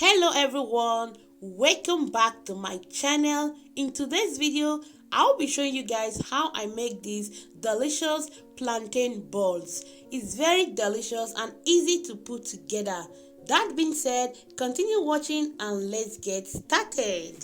Hello everyone, welcome back to my channel. In today's video I'll be showing you guys how I make these delicious plantain balls. It's very delicious and easy to put together. That being said, continue watching and let's get started.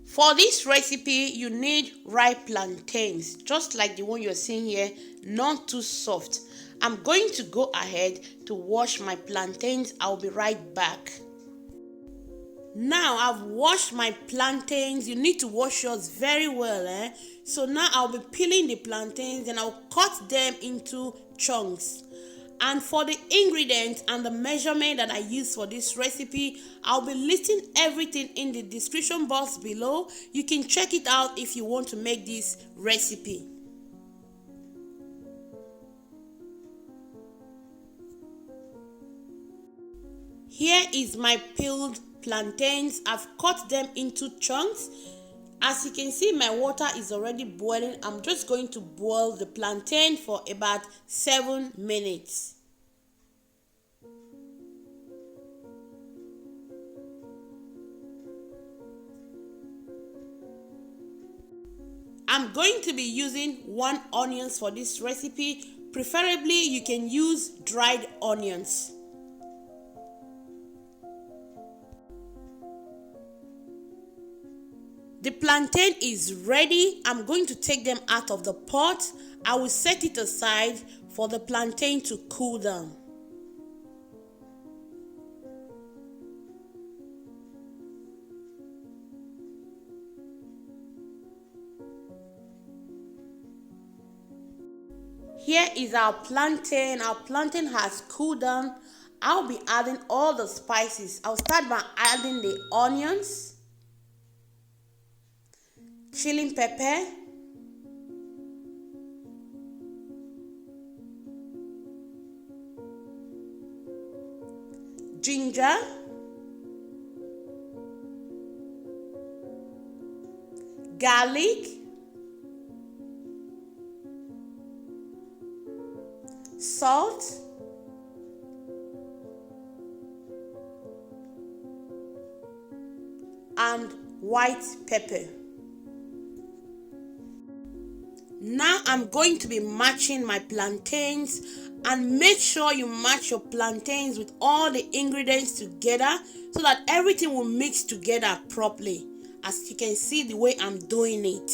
For this recipe, you need ripe plantains, just like the one you're seeing here, not too soft. I'm going to go ahead to wash my plantains. I'll be right back. Now I've washed my plantains. You need to wash yours very well. So now I'll be peeling the plantains and I'll cut them into chunks. And for the ingredients and the measurement that I use for this recipe, I'll be listing everything in the description box below. You can check it out if you want to make this recipe. Here is my peeled plantains. I've cut them into chunks. As you can see, my water is already boiling. I'm just going to boil the plantain for about 7 minutes. I'm going to be using 1 onion for this recipe. Preferably, you can use dried onions. The plantain is ready. I'm going to take them out of the pot. I will set it aside for the plantain to cool down. Here is our plantain. Our plantain has cooled down. I'll be adding all the spices. I'll start by adding the onions, chili pepper, ginger, garlic, salt, and white pepper. Now I'm going to be matching my plantains, and make sure you match your plantains with all the ingredients together so that everything will mix together properly, as you can see the way I'm doing it.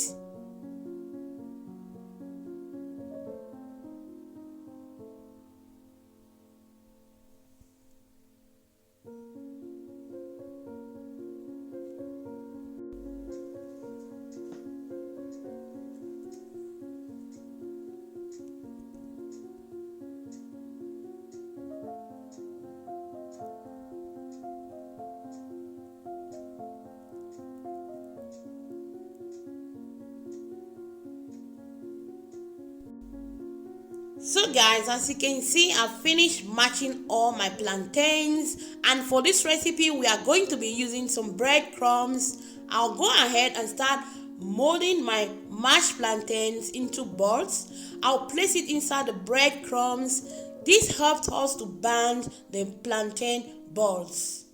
So guys, as you can see, I've finished matching all my plantains, and for this recipe we are going to be using some breadcrumbs. I'll go ahead and start molding my mashed plantains into balls. I'll place it inside the breadcrumbs. This helped us to band the plantain balls.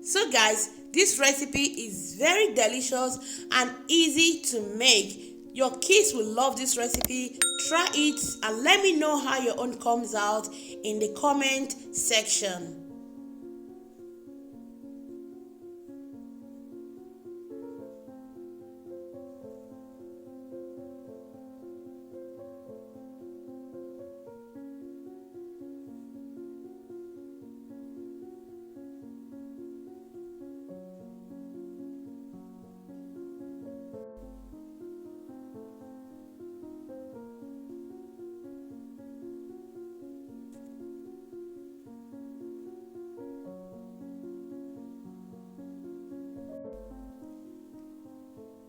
So guys, this recipe is very delicious and easy to make. Your kids will love this recipe. Try it and let me know how your own comes out in the comment section.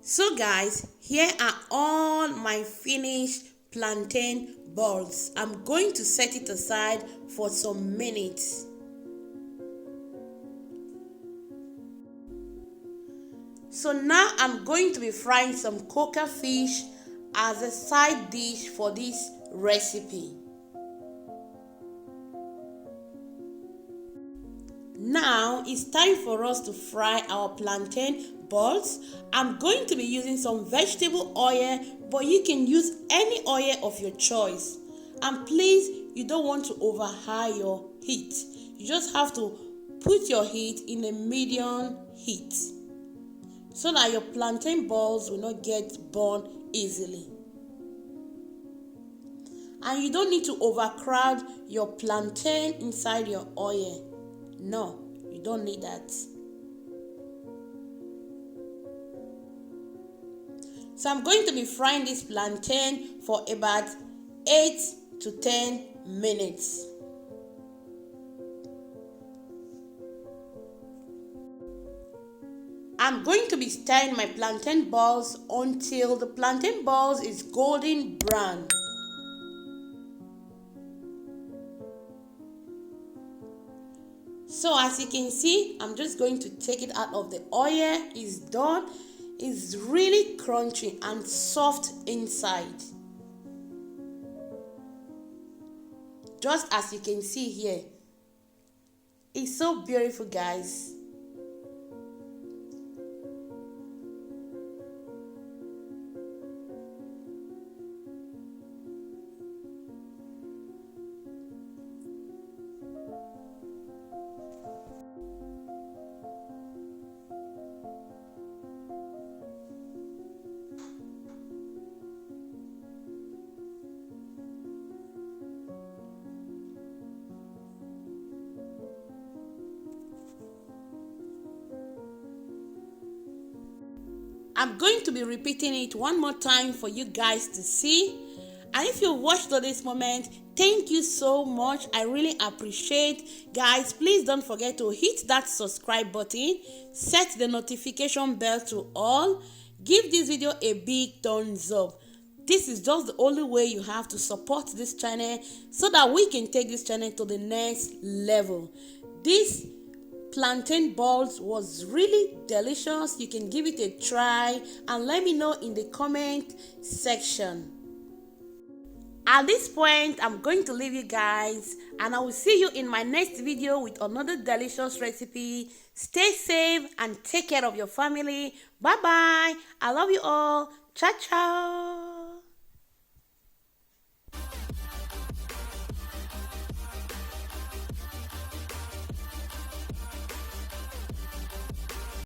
So guys, here are all my finished plantain balls. I'm going to set it aside for some minutes. So now I'm going to be frying some koka fish as a side dish for this recipe. Now it's time for us to fry our plantain balls. I'm going to be using some vegetable oil, but you can use any oil of your choice. And please, you don't want to over high your heat. You just have to put your heat in a medium heat so that your plantain balls will not get burned easily. And you don't need to overcrowd your plantain inside your oil. No, you don't need that. So I'm going to be frying this plantain for about 8 to 10 minutes. I'm going to be stirring my plantain balls until the plantain balls is golden brown. So as you can see, I'm just going to take it out of the oil. It's done. It's really crunchy and soft inside. Just as you can see here. It's so beautiful, guys. I'm going to be repeating it one more time for you guys to see. And if you watched to this moment, thank you so much. I really appreciate. Guys, please don't forget to hit that subscribe button. Set the notification bell to all. Give this video a big thumbs up. This is just the only way you have to support this channel so that we can take this channel to the next level. This plantain balls was really delicious. You can give it a try and let me know in the comment section. At this point, I'm going to leave you guys and I will see you in my next video with another delicious recipe. Stay safe and take care of your family. Bye bye. I love you all. Ciao ciao.